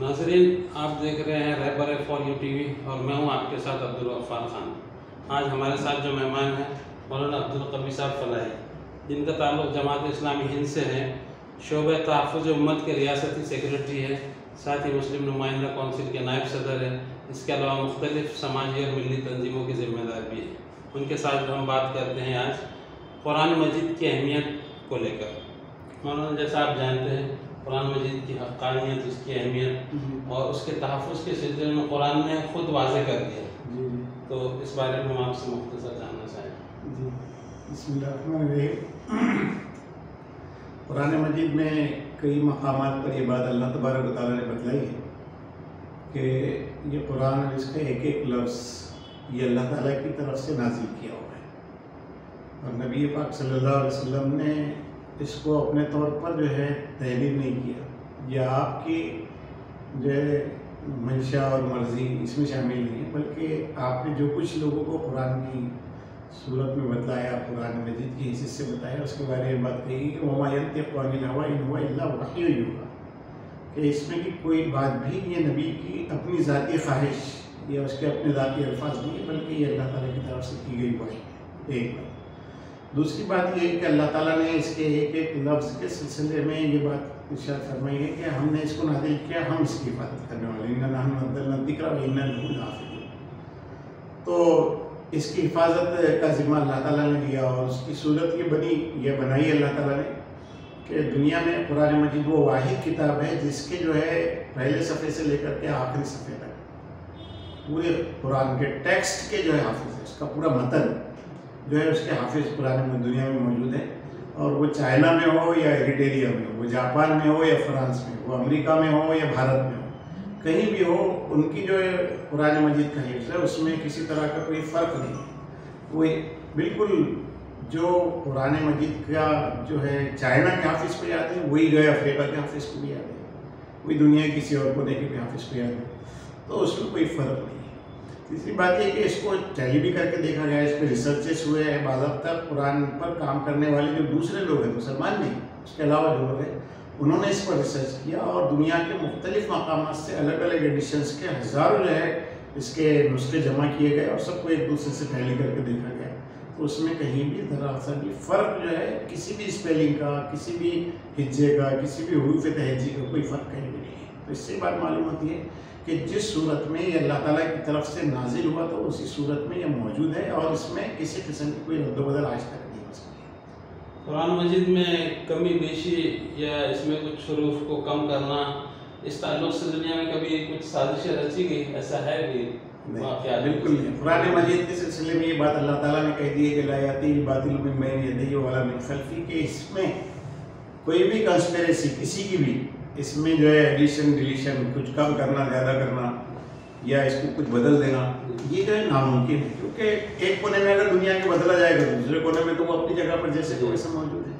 ناظرین، آپ دیکھ رہے ہیں رہبر فار یو ٹی وی اور میں ہوں آپ کے ساتھ عبدالغفار خان۔ آج ہمارے ساتھ جو مہمان ہیں مولانا عبدالقوی صاحب فلاحی، جن کا تعلق جماعت اسلامی ہند سے ہے، شعبہ تحفظ امت کے ریاستی سیکریٹری ہے، ساتھ ہی مسلم نمائندہ کونسل کے نائب صدر ہیں۔ اس کے علاوہ مختلف سماجی اور ملی تنظیموں کی ذمہ دار بھی ہے۔ ان کے ساتھ ہم بات کرتے ہیں آج قرآن مجید کی اہمیت کو لے کر۔ مولانا، جیسا آپ جانتے ہیں قرآن مجید کی حقانیت، اس کی اہمیت اور اس کے تحفظ کے سلسلے میں قرآن نے خود واضح کر دیا، تو اس بارے میں ہم آپ سے مختصر جاننا چاہیں۔ جی، بسم اللہ الرحمن الرحیم۔ قرآن مجید میں کئی مقامات پر یہ بات اللہ تبارک و تعالیٰ نے بتلائی ہے کہ یہ قرآن اور اس کا ایک ایک لفظ یہ اللہ تعالیٰ کی طرف سے نازل کیا ہوا ہے، اور نبی پاک صلی اللہ علیہ وسلم نے اس کو اپنے طور پر جو ہے تحریر نہیں کیا، یا آپ کی جو ہے منشا اور مرضی اس میں شامل نہیں ہے، بلکہ آپ نے جو کچھ لوگوں کو قرآن کی صورت میں بتلایا، قرآن مجید کی حیثیت سے بتایا، اس کے بارے میں بات کہی کہ وَمَا يَنطِقُ عَنِ الْهَوَىٰ إِنْ هُوَ إِلَّا وَحْيٌ يُوحَىٰ، کہ اس میں کی کوئی بات بھی یہ نبی کی اپنی ذاتی خواہش یا اس کے اپنے ذاتی الفاظ نہیں ہے، بلکہ یہ اللہ تعالیٰ کی طرف سے کی گئی وحی ہے۔ ایک بات۔ دوسری بات یہ ہے کہ اللہ تعالیٰ نے اس کے ایک ایک لفظ کے سلسلے میں یہ بات ارشاد فرمائی ہے کہ ہم نے اس کو نازل کیا، ہم اس کی حفاظت کرنے والے ہیں، اِنَّا نَحْنُ نَزَّلْنَا الذِّكْرَ وَإِنَّا لَهُ لَحَافِظُونَ۔ تو اس کی حفاظت کا ذمہ اللہ تعالیٰ نے لیا، اور اس کی صورت یہ بنائی اللہ تعالیٰ نے کہ دنیا میں قرآن مجید وہ واحد کتاب ہے جس کے جو ہے پہلے صفحے سے لے کر کے آخری صفحے تک پورے قرآن کے ٹیکسٹ کے جو ہے حافظ ہے، اس کا پورا متن جو ہے اس کے حافظ قرآن میں دنیا میں موجود ہے، اور وہ چائنا میں ہو یا ایریٹریا میں ہو، وہ جاپان میں ہو یا فرانس میں ہو، وہ امریکہ میں ہو یا بھارت میں ہو، کہیں بھی ہو، ان کی جو ہے قرآن مجید کا حفظ ہے، اس میں کسی طرح کا کوئی فرق نہیں ہے۔ وہ بالکل جو قرآن مجید کا جو ہے چائنا کے حافظ کو یاد ہے، وہی جو ہے افریقہ کے حافظ کو بھی یاد ہے، وہی دنیا کے کسی اور کونے کے بھی حافظ کو یاد ہے، تو اس میں کوئی فرق نہیں ہے۔ تیسری بات یہ کہ اس کو ٹیلی بھی کر کے دیکھا گیا، اس پہ ریسرچز ہوئے ہیں، باضابطہ قرآن پر کام کرنے والے جو دوسرے لوگ ہیں، مسلمان نہیں، اس کے علاوہ جو لوگ ہیں، انہوں نے اس پر ریسرچ کیا، اور دنیا کے مختلف مقامات سے الگ الگ ایڈیشنز کے ہزاروں جو ہے اس کے نسخے جمع کیے گئے، اور سب کو ایک دوسرے سے ٹیلی کر کے دیکھا گیا، تو اس میں کہیں بھی ذرا سا بھی فرق جو ہے کسی بھی اسپیلنگ کا، کسی بھی ہجے کا، کسی بھی حروف تہجی کا کوئی فرق کہیں بھی نہیں ہے۔ تو اس سے بات معلوم ہوتی ہے کہ جس صورت میں یہ اللہ تعالیٰ کی طرف سے نازل ہوا تو اسی صورت میں یہ موجود ہے، اور اس میں کسی قسم کی کوئی رد و بدل آج تک نہیں ہو سکی۔ قرآن مجید میں کمی بیشی یا اس میں کچھ حروف کو کم کرنا، اس تعلق سے دنیا میں کبھی کچھ سازشیں رچی گئی، ایسا ہے بھی واقعہ؟ بالکل نہیں۔ قرآن مجید کے سلسلے میں یہ بات اللہ تعالیٰ نے کہہ دی ہے کہ لا یأتی الباطل من بین یدیہ ولا من خلفہ، کہ اس میں کوئی بھی کنسپیریسی کسی کی بھی، اس میں جو ہے ایڈیشن ڈیلیشن، کچھ کم کرنا، زیادہ کرنا، یا اس کو کچھ بدل دینا، یہ جو ہے ناممکن ہے، کیونکہ ایک کونے میں اگر دنیا کے بدلا جائے گا، دوسرے کونے میں تو وہ اپنی جگہ پر جیسے کہ ویسے موجود ہے۔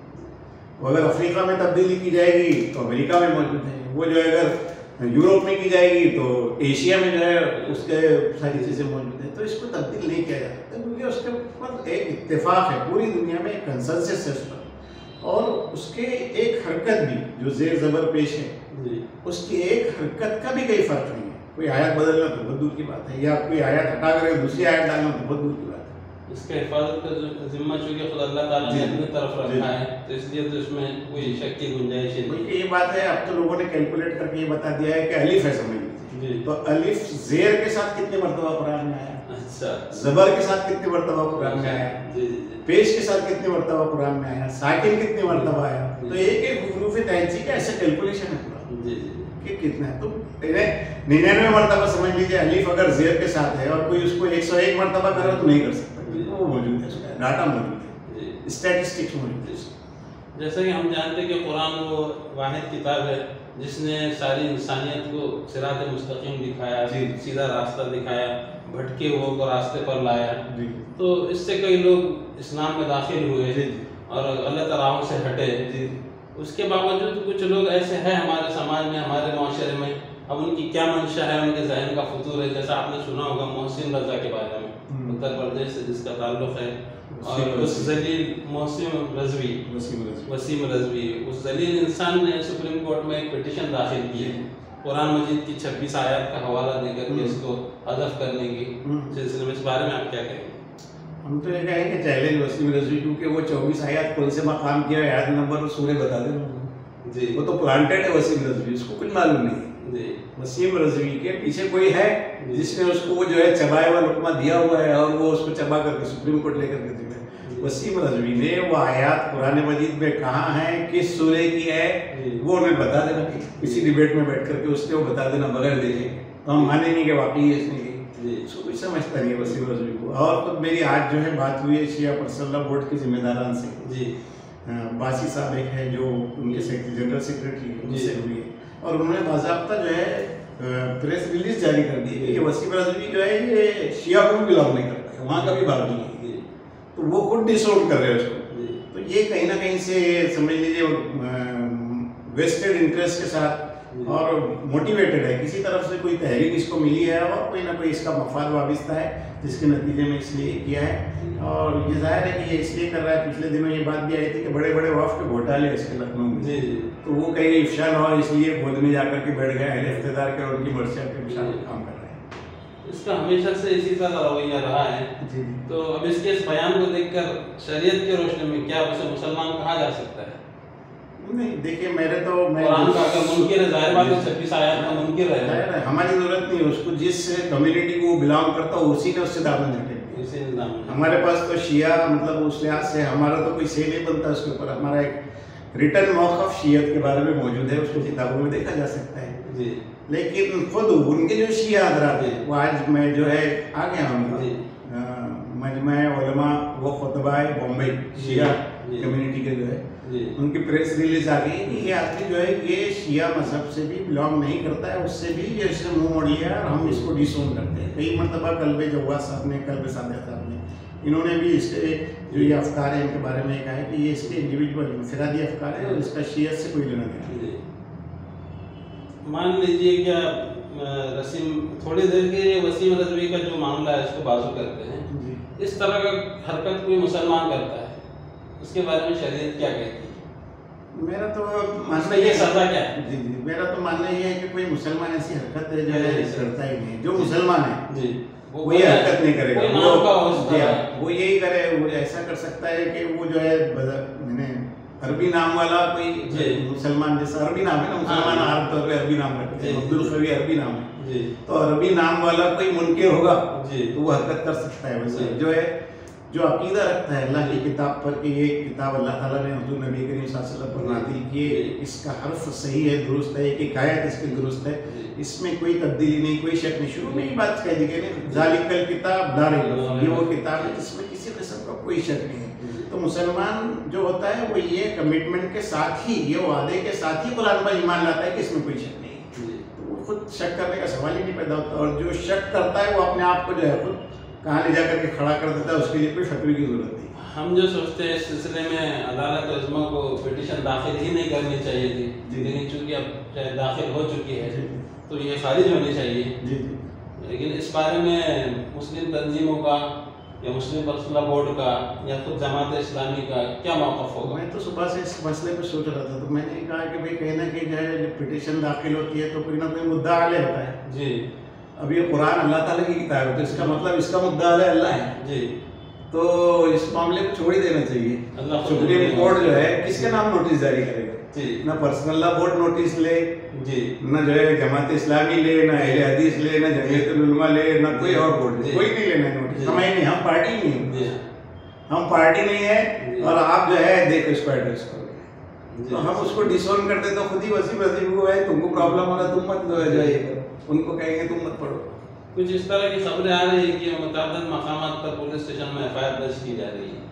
وہ اگر افریقہ میں تبدیلی کی جائے گی تو امریکہ میں موجود ہے، وہ جو ہے اگر یورپ میں کی جائے گی تو ایشیا میں جو ہے اس کے ساری چیزیں موجود ہیں، تو اس کو تبدیل نہیں کیا جا سکتا، کیونکہ اس کے اوپر ایک اتفاق ہے، پوری دنیا میں ایک کنسنسس ہے اس پر، اور اس کے ایک حرکت بھی جو زیر زبر پیش ہے، اس کی ایک حرکت کا بھی کوئی فرق نہیں ہے۔ کوئی آیت بدلنا تو بہت دور کی بات ہے، یا کوئی آیت ہٹا کر دوسری آیت ڈالنا تو بہت دور کی بات ہے۔ اس کے حفاظت کا ذمہ چونکہ خود اللہ تعالیٰ نے اپنی طرف رکھا ہے، تو اس لیے تو اس میں کوئی شک کی گنجائش نہیں۔ بلکہ یہ بات ہے، اب تو لوگوں نے کیلکولیٹ کر کے یہ بتا دیا ہے کہ الف ہے، سمجھ لیجیے، تو الف زیر کے ساتھ کتنے مرتبہ قرآن میں آیا، اچھا، زبر کے ساتھ کتنے مرتبہ قرآن میں آیا، پیش کے ساتھ کتنے مرتبہ قرآن میں آیا، ساکن کتنے مرتبہ آیا، تو ایک ایک حروف تہجی کا ایسا کیلکولیشن ہے پورا کہ کتنا ہے۔ تو 99 مرتبہ سمجھ لیجیے الف اگر زیر کے ساتھ ہے، اور کوئی اس کو 101 مرتبہ کرے تو نہیں کر سکتا، وہ موجود ہے، اس کا ڈاٹا موجود ہے، اسٹیٹسٹکس موجود ہے۔ جیسا کہ ہم جانتے ہیں کہ قرآن وہ واحد کتاب ہے جس نے ساری انسانیت کو صراط مستقیم دکھایا، سیدھا راستہ دکھایا، بھٹکے ہوئے کو راستے پر لایا، تو اس سے کئی لوگ اسلام میں داخل ہوئے اور غلط راہوں سے ہٹے۔ اس کے باوجود کچھ لوگ ایسے ہیں ہمارے سماج میں، ہمارے معاشرے میں، اب ان کی کیا منشا ہے، ان کے ذہن کا فطور ہے، جیسا آپ نے سنا ہوگا محسن رضا کے بارے میں، اتر پردیش سے جس کا تعلق ہے، اور اس ذلیل وسیم رضوی، اس ذلیل انسان نے سپریم کورٹ میں ایک پٹیشن داخل کی ہے قرآن مجید کی 26 آیات کا حوالہ دے کر کے اس کو حذف کرنے کی سلسلے میں، اس بارے میں آپ کیا کہیں گے؟ ہم تو یہ کہیں گے چیلنج وسیم رضوی، کیونکہ وہ 24 آیات کون سے مقام کیا ہے، آیت نمبر اور سورہ بتا دیں جی، وہ تو پلانٹیڈ ہے وسیم رضوی، اس کو کچھ معلوم نہیں جی، وسیم رضوی کے پیچھے کوئی ہے جس نے اس کو وہ جو ہے چبایا ہوا لقمہ دیا ہوا ہے اور وہ اس کو چبا کر کے سپریم کورٹ لے کر کے دیا ہے۔ وسیم رضوی نے وہ آیات قرآن مجید میں کہاں ہیں، کس سورے کی ہے، وہ انہیں بتا دینا، کسی ڈیبیٹ میں بیٹھ کر کے اس نے وہ بتا دینا بغیر دیکھے، تو ہم مانیں نہیں کہ واقعی اس نے کی، اس کو کچھ سمجھتا نہیں ہے وسیم رضوی کو۔ اور خود میری آج جو ہے بات ہوئی ہے شیعہ پرسنل لا بورڈ کے ذمہ داران سے، جی، باسی صاحب ایک ہے جو ان کے جنرل سیکرٹری ہے، ان سے ہوئی ہے، اور انہوں نے باضابطہ جو ہے پریس ریلیز جاری کر دی ہے کہ وسیم رضوی جو ہے یہ شیعہ کو بھی بلانگ نہیں کرتا ہے، وہاں کا بھی باغی ہے، تو وہ خود ڈس آؤٹ کر رہے ہیں اس کو۔ تو یہ کہیں نہ کہیں سے سمجھ لیجیے ویسٹڈ انٹرسٹ کے ساتھ اور موٹیویٹڈ ہے، کسی طرف سے کوئی تحریک اس کو ملی ہے اور کوئی نہ کوئی اس کا مفاد وابستہ ہے، جس کے نتیجے میں اس لیے کیا ہے۔ اور یہ ظاہر ہے کہ یہ اس لیے کر رہا ہے، پچھلے دنوں یہ بات بھی آئی تھی کہ بڑے بڑے وفد گھوٹالے اس کے لکھنؤ میں، تو وہ کہیں افشا نہ ہو اس لیے گود میں جا کر کے بیٹھ گئے اہل اقتدار کے اور ان کی مرضیات کے مطابق کام کر رہے ہیں۔ اس کا ہمیشہ سے اسی طرح رویہ رہا ہے، تو اب اس کے اس بیان کو دیکھ کر شریعت کے روشنی میں کیا اسے مسلمان کہا جا سکتا ہے؟ نہیں دیکھیے، میرے تو قرآن کا اگر منکر ہے، ظاہر بات ہے 26 آیات کا منکر ہے، ہماری ضرورت نہیں ہے اس کو، جس کمیونٹی کو وہ بلانگ کرتا ہو اسی نے اس سے دعوت دیتے، اسی نظام میں ہمارے پاس تو شیعہ مطلب اس لحاظ سے ہمارا تو کوئی صحیح نہیں بنتا اس کے اوپر، ہمارا ایک ریٹن موقف شیعت کے بارے میں موجود ہے، اس کو کتابوں میں دیکھا جا سکتا ہے، جی، لیکن خود ان کے جو شیعہ حضرات ہیں وہ آج میں جو ہے آ گیا ہوں مجمع علماء و خطبہ بمبئی شیعہ کمیونٹی کے جو ہے ان کی پریس ریلیز آ گئی کہ یہ آدمی جو ہے یہ شیعہ مذہب سے بھی بلانگ نہیں کرتا ہے، اس سے بھی یہ اس نے منہ موڑ لیا اور ہم اس کو ڈس اون کرتے ہیں۔ کئی مرتبہ قلب جواز صاحب نے، قلب صادق صاحب نے، انہوں نے بھی اس کے جو یہ افکار ہیں ان کے بارے میں کہا ہے کہ یہ اس کے انڈیویجول انفرادی افکار ہے اور اس کا شیعت سے کوئی لینا دینا نہیں۔ مان لیجیے کہ رسیم تھوڑی دیر کے لیے وسیم رضوی کا جو معاملہ ہے اس کو بازو کرتے ہیں، اس طرح کا حرکت کوئی مسلمان کرتا ہے، اس کے بارے میں شریعت کیا کہتی ہے؟ میرا تو ماننا یہ سزا کیا ہے؟ جی میرا تو ماننا یہ ہے کہ کوئی مسلمان ایسی حرکت ہے جو ہے کرتا ہی نہیں، جو مسلمان ہے جی وہ یہ حرکت نہیں کرے گا، وہ یہی کرے، وہ ایسا کر سکتا ہے کہ وہ جو ہے عربی نام والا کوئی مسلمان، جیسا عربی نام ہے نا، مسلمان عام طور پہ عربی نام رکھتے ہیں، عبدالقوی عربی نام ہے، تو عربی نام والا کوئی منکر ہوگا تو وہ حرکت کر سکتا ہے۔ ویسے جو ہے جو عقیدہ رکھتا ہے اللہ کی کتاب پر کہ یہ کتاب اللہ تعالیٰ نے حضور نبی کریم صلی اللہ علیہ وسلم پر نازل کی ہے، اس کا حرف صحیح ہے، درست ہے، ایک آیت اس کی درست ہے، اس میں کوئی تبدیلی نہیں، کوئی شک نہیں، شروع میں ہی بات کہہ دی کہ ذالک الکتاب لا ریب فیہ، یہ وہ کتاب ہے جس میں کسی قسم کا کوئی شک نہیں ہے۔ تو مسلمان جو ہوتا ہے وہ یہ کمٹمنٹ کے ساتھ ہی، یہ وعدے کے ساتھ ہی قرآن پر ایمان لاتا ہے کہ اس میں کوئی شک نہیں ہے، تو وہ خود شک کرنے کا سوال ہی نہیں پیدا ہوتا، اور جو شک کرتا ہے وہ اپنے آپ کو جو ہے خود کہاں لے جا کر کے کھڑا کر دیتا ہے، اس کے لیے کوئی فتوی کی ضرورت نہیں۔ ہم جو سوچتے ہیں اس سلسلے میں عدالت عظمیٰ کو پٹیشن داخل ہی نہیں کرنی چاہیے تھی، لیکن چونکہ اب چاہے داخل ہو چکی ہے تو یہ خارج ہونی چاہیے، لیکن اس بارے میں مسلم تنظیموں کا یا مسلم پرسنل بورڈ کا یا خود جماعت اسلامی کا کیا موقف ہوگا؟ میں تو صبح سے اس مسئلے پہ سوچ رہا تھا، تو میں نے کہا کہ بھائی کہیں نہ کہ جو ہے جب پٹیشن داخل ہوتی ہے تو کوئی نہ کوئی مدعا علیہ ہوتا ہے۔ جی، اب یہ قرآن اللہ تعالیٰ کی کتاب ہے تو اس کا مطلب اس کا مدعا علیہ اللہ ہے، جی، تو اس معاملے کو چھوڑ ہی دینا چاہیے۔ سپریم کورٹ جو ہے کس کے نام نوٹس جاری کرے گا؟ نہ پرسنل لا بورڈ نوٹس لے، نہ جو ہے جماعت اسلامی لے، نہ اہل حدیث لے، نہ جمعیت العلماء لے، نہ کوئی اور بورڈ لے، کوئی نہیں لینا ہے نوٹس، ہم پارٹی نہیں ہیں، ہم پارٹی نہیں ہے، اور آپ جو ہے دیکھو اس کو ایڈریس کرو، تو ہم اس کو ڈس اون کرتے تو خود ہی وسیم رضوی کو ہے تم کو پرابلم ہو رہا تم مت جو ہے یہ کرو، ان کو کہیں گے تم مت پڑھو۔ کچھ اس طرح کی خبریں آ رہی ہیں کہ متعدد مقامات پر پولیس اسٹیشن میں ایف آئی آر درج کی جا رہی ہے،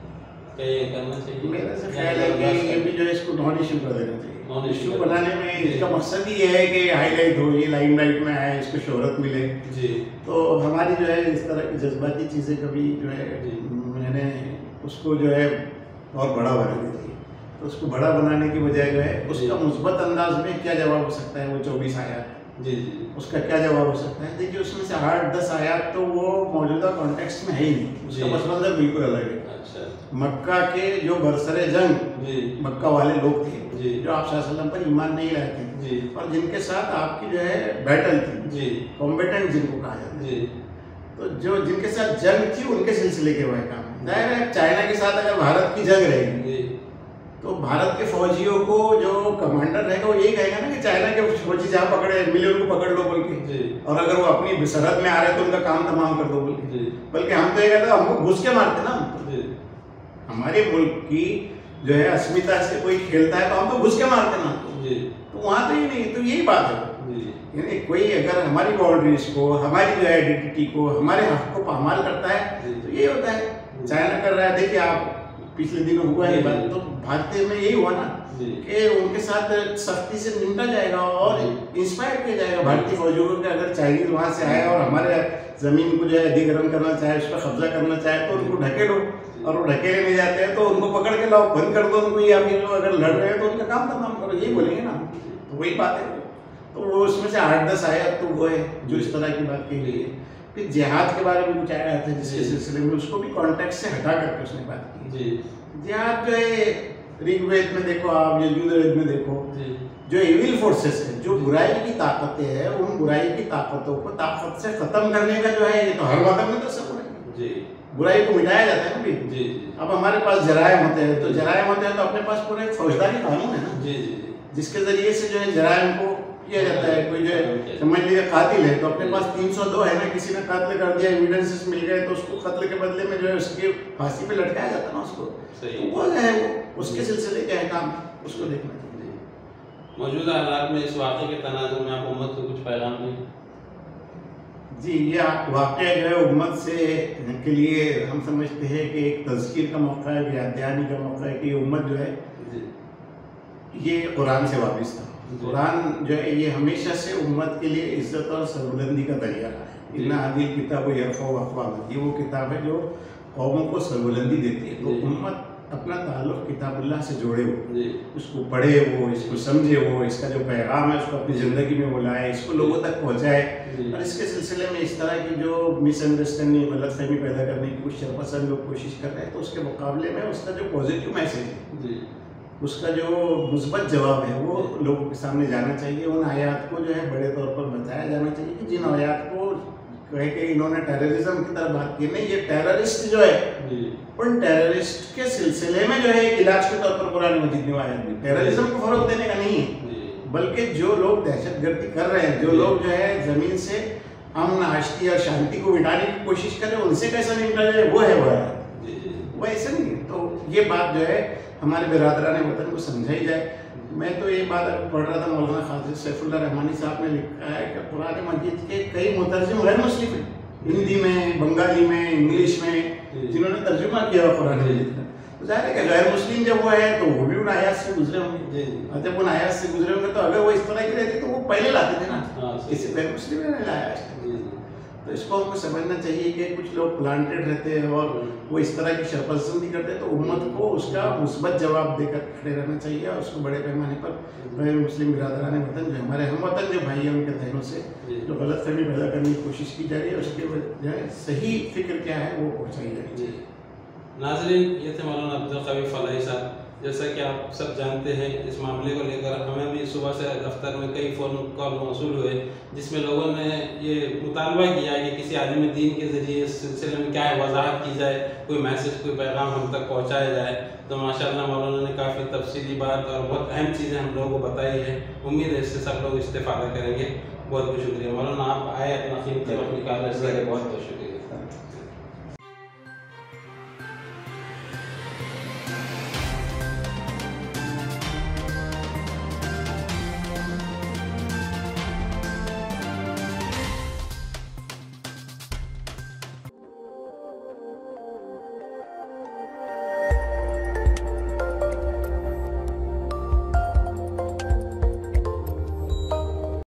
کیا یہ کرنا چاہیے؟ میرے سے خیال ہے کہ یہ بھی جو ہے اس کو نان ایشو کر دینا چاہیے، نان ایشو بنانے میں اس کا مقصد یہ ہے کہ ہائی لائٹ ہو، یہ لائم لائٹ میں آئے، اس کو شہرت ملے، تو ہماری جو ہے اس طرح کی جذباتی چیزیں کبھی جو ہے میں نے اس کو جو ہے اور بڑا بنا دی تھی، تو اس کو بڑا بنانے کی بجائے جو ہے اس کا مثبت انداز میں کیا جواب ہو سکتا ہے وہ 24 آیات ہے؟ جی جی اس کا کیا جواب ہو سکتا ہے؟ دیکھیے اس میں سے 8-10 آیات تو وہ موجودہ کانٹیکسٹ میں ہے ہی نہیں، اس کا پس منظر بالکل الگ ہے۔ اچھا مکہ کے جو برسر جنگ جی مکہ والے لوگ تھے جی جو آپ صلی اللہ علیہ وسلم پر ایمان نہیں رہتے جی اور جن کے ساتھ آپ کی جو ہے بیٹل تھی، جی کمبیٹنٹ جن کو کہا جاتا ہے، جی تو جو جن کے ساتھ جنگ تھی ان کے سلسلے کے وہ کام ظاہر ہے۔ چائنا کے ساتھ اگر بھارت کی جنگ رہے گی جی تو بھارت کے فوجیوں کو جو کمانڈر رہے گا وہ یہی کہے گا نا کہ چائنا کے فوجی جہاں پکڑے ملے ان کو پکڑ لو بول کے، جی اور اگر وہ اپنی سرحد میں آ رہے تو ان کا کام تمام کر دو بول کے، جی بلکہ ہم تو یہ کہتے ہیں ہم کو گھس کے مارتے نا، جی ہمارے ملک کی جو ہے اسمتا سے کوئی کھیلتا ہے تو ہم تو گھس کے مارتے نا، جی تو وہاں تو یہ نہیں، تو یہی بات ہے۔ جی یعنی کوئی اگر ہماری باؤنڈریز کو، ہماری جو ہے آئیڈینٹی کو، ہمارے حق کو پامال کرتا ہے تو یہ ہوتا ہے۔ چائنا کر رہا ہے، دیکھیے آپ پچھلے دنوں ہوا ہے بات، تو بھارت میں یہی ہوا نا کہ ان کے ساتھ سختی سے نمٹا جائے گا اور انسپائر کیا جائے گا بھارتی فوجیوں کو کہ اگر چائنیز وہاں سے آئے اور ہمارے زمین کو جو ہے ادھیکرن کرنا چاہے، اس پر قبضہ کرنا چاہے تو ان کو ڈھکیلو، اور وہ ڈھکیلے نہیں جاتے ہیں تو ان کو پکڑ کے لاؤ، بند کر دو ان کو، یا پھر اگر لڑ رہے ہیں تو ان کا کام تمام کرو، یہی بولیں گے نا، تو وہی بات ہے۔ تو وہ اس میں سے 8-10 آیات تو وہ ہے جو اس طرح کی بات کی گئی ہے۔ پھر جہاد کے بارے میں کچھ آیات ہے جس کے سلسلے میں اس کو بھی کانٹیکس سے ہٹا کر کے اس نے بات کی۔ جی جہاد جو ہے رگ وید میں دیکھو آپ، یجوروید میں دیکھو، جو ایول فورسز ہیں، جو برائی کی طاقتیں ہیں، ان برائی کی طاقتوں کو طاقت سے ختم کرنے کا جو ہے یہ تو ہر مذہب میں تصور ہے، جی برائی کو مٹایا جاتا ہے نا بھی۔ جی اب ہمارے پاس جرائم ہوتے ہیں، تو جرائم ہوتے ہیں تو اپنے پاس پورا ایک فوجداری قانون ہے نا، جی جی جس کے ذریعے سے جو ہے جرائم کو کیا جاتا ہے۔ کوئی جو ہے سمجھ لیجیے قاتل ہے تو اپنے پاس 302 ہے نا، کسی نے قتل کر دیا، ایویڈنسز مل گئے تو اس کو قتل کے بدلے میں جو ہے اس کی پھانسی پہ لٹکایا جاتا ہے نا اس کو، تو وہ جو ہے وہ اس کے سلسلے کے احکام اس کو دیکھنا چاہیے۔ موجودہ حالات میں اس واقعے کے تناظر میں آپ امت کو کچھ پیغام دیں؟ جی، یہ واقعہ جو ہے امت سے کے لیے ہم سمجھتے ہیں کہ ایک تذکیر کا موقع ہے، یاد دہانی کا موقع ہے کہ یہ امت جو ہے یہ قرآن سے وابستہ ہے۔ قرآن جو ہے یہ ہمیشہ سے امت کے لیے عزت اور سربلندی کا ذریعہ رہا ہے۔ ان حدیث کتاب یرفع اقوام، یہ وہ کتاب ہے جو قوموں کو سربلندی دیتی ہے۔ تو امت اپنا تعلق کتاب اللہ سے جوڑے ہو، اس کو پڑھے وہ، اس کو سمجھے وہ، اس کا جو پیغام ہے اس کو اپنی زندگی میں وہ لائے، اس کو لوگوں تک پہنچائے، اور اس کے سلسلے میں اس طرح کی جو مس انڈرسٹینڈنگ، غلط فہمی پیدا کرنے کی کچھ شرپسند لوگ کوشش کر رہے ہیں، تو اس کے مقابلے میں اس کا جو پازیٹیو میسیج ہے، اس کا جو مثبت جواب ہے وہ لوگوں کے سامنے جانا چاہیے۔ ان آیات کو جو ہے بڑے طور پر بتایا جانا چاہیے کہ جن آیات کو کہے کہ انہوں نے ٹیررزم کی طرف بات کی، نہیں، یہ ٹیررسٹ جو ہے ان ٹیررسٹ کے سلسلے میں جو ہے ایک علاج کے طور پر قرآن مجید میں آیات دی، ٹیررزم کو فروغ دینے کا نہیں ہے، بلکہ جو لوگ دہشت گردی کر رہے ہیں، جو لوگ جو ہے زمین سے امن، آشتی اور شانتی کو مٹانے کی کوشش کر رہے ہیں، ان سے کیسا نمٹا جائے وہ ہے وہ ایسا نہیں ہے۔ تو یہ بات جو ہے ہمارے برادران وطن کو سمجھائی جائے۔ میں تو یہ بات پڑھ رہا تھا، مولانا خالد سیف اللہ رحمانی صاحب نے لکھا ہے کہ قرآن مجید کے کئی مترجم غیر مسلم ہیں، ہندی میں، بنگالی میں، انگلش میں، جنہوں نے ترجمہ کیا قرآن مجید کا۔ تو ظاہر ہے کہ غیر مسلم جب وہ ہے تو وہ بھی ان آیات سے گزرے ہوں گے، اور جب ان آیات سے گزرے ہوں گے تو اگر وہ اس طرح کی رہتی تو وہ پہلے لاتے تھے نا، کسی غیر مسلم نے لایا۔ تو اس کو ہم کو سمجھنا چاہیے کہ کچھ لوگ پلانٹڈ رہتے ہیں اور وہ اس طرح کی شرپسندی کرتے ہیں، تو امت کو اس کا مثبت جواب دے کر کھڑے رہنا چاہیے، اور اس کو بڑے پیمانے پر غیر مسلم برادران وطن جو ہمارے ہم وطن جو بھائی ہیں ان کے ذہنوں سے جو غلط فہمی پیدا کرنے کی کوشش کی جا رہی ہے، اس کے جو ہے صحیح فکر کیا ہے وہ پہنچائی جائے گی۔ ناظرین، یہ تھے مولانا عبدالقوی فلاحی صاحب۔ جیسا کہ آپ سب جانتے ہیں، اس معاملے کو لے کر ہمیں بھی صبح سے دفتر میں کئی فون کال موصول ہوئے، جس میں لوگوں نے یہ مطالبہ کیا کہ کسی عالم دین کے ذریعے اس سلسلے میں کیا ہے وضاحت کی جائے، کوئی میسج، کوئی پیغام ہم تک پہنچایا جائے۔ تو ماشاءاللہ مولانا نے کافی تفصیلی بات اور بہت اہم چیزیں ہم لوگوں کو بتائی ہیں۔ امید ہے اس سے سب لوگ استفادہ کریں گے۔ بہت بہت شکریہ مولانا، آپ آئے، اپنا قیمتی وقت نکالنے کے لیے بہت بہت شکریہ۔